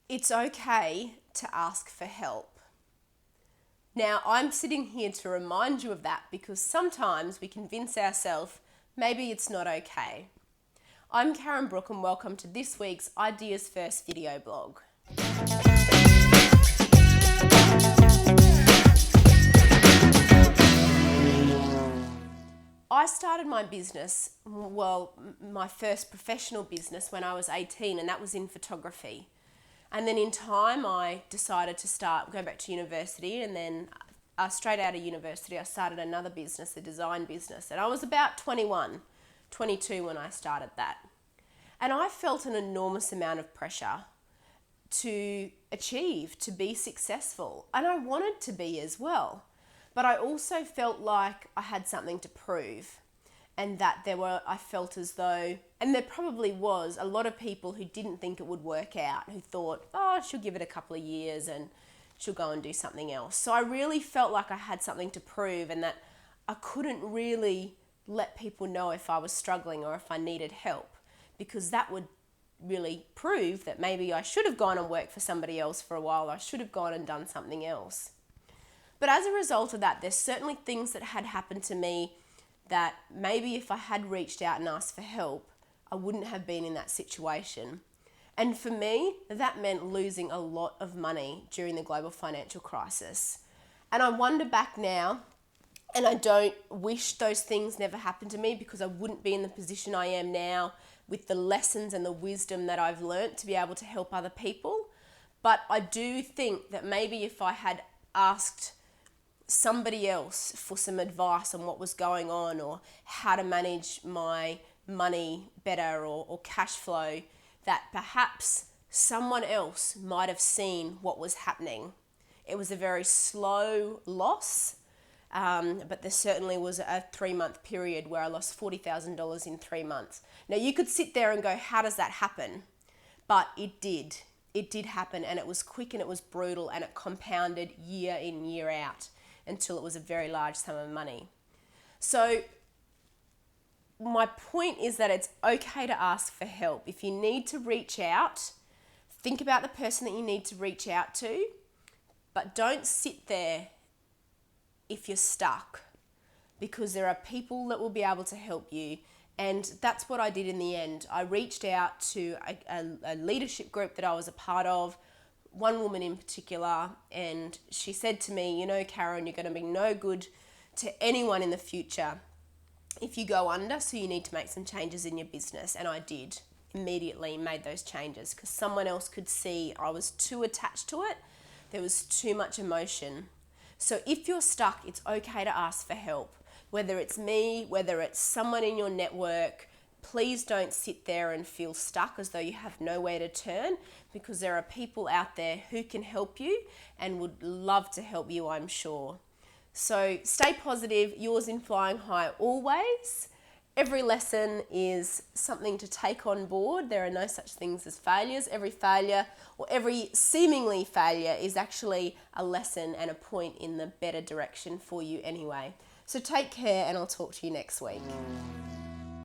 It's okay to ask for help. Now, I'm sitting here to remind you of that because sometimes we convince ourselves maybe it's not okay. I'm Karen Brook and welcome to this week's Ideas First video blog. I started my business, my first professional business when I was 18, and that was in photography. And then in time, I decided to go back to university, and then straight out of university, I started another business, a design business. And I was about 21, 22 when I started that. And I felt an enormous amount of pressure to achieve, to be successful. And I wanted to be as well. But I also felt like I had something to prove, and that I felt as though, and there probably was a lot of people who didn't think it would work out, who thought, oh, she'll give it a couple of years and she'll go and do something else. So I really felt like I had something to prove, and that I couldn't really let people know if I was struggling or if I needed help, because that would really prove that maybe I should have gone and worked for somebody else for a while, or I should have gone and done something else. But as a result of that, there's certainly things that had happened to me that maybe if I had reached out and asked for help, I wouldn't have been in that situation. And for me, that meant losing a lot of money during the global financial crisis. And I wonder back now, and I don't wish those things never happened to me, because I wouldn't be in the position I am now with the lessons and the wisdom that I've learnt to be able to help other people. But I do think that maybe if I had asked somebody else for some advice on what was going on, or how to manage my money better, or cash flow, that perhaps someone else might have seen what was happening. It was a very slow loss, but there certainly was a 3-month period where I lost $40,000 in 3 months. Now you could sit there and go, how does that happen? But it did. It did happen, and it was quick and it was brutal, and it compounded year in, year out, until it was a very large sum of money. So my point is that it's okay to ask for help. If you need to reach out, think about the person that you need to reach out to, but don't sit there if you're stuck, because there are people that will be able to help you. And that's what I did in the end. I reached out to a leadership group that I was a part of, one woman in particular, and she said to me, you know, Karen, you're going to be no good to anyone in the future if you go under, so you need to make some changes in your business. And I did, immediately made those changes, because someone else could see I was too attached to it. There was too much emotion. So if you're stuck, it's okay to ask for help. Whether it's me, whether it's someone in your network, please don't sit there and feel stuck as though you have nowhere to turn, because there are people out there who can help you and would love to help you, I'm sure. So stay positive, yours in flying high always. Every lesson is something to take on board. There are no such things as failures. Every failure, or every seemingly failure, is actually a lesson and a point in the better direction for you anyway. So take care, and I'll talk to you next week.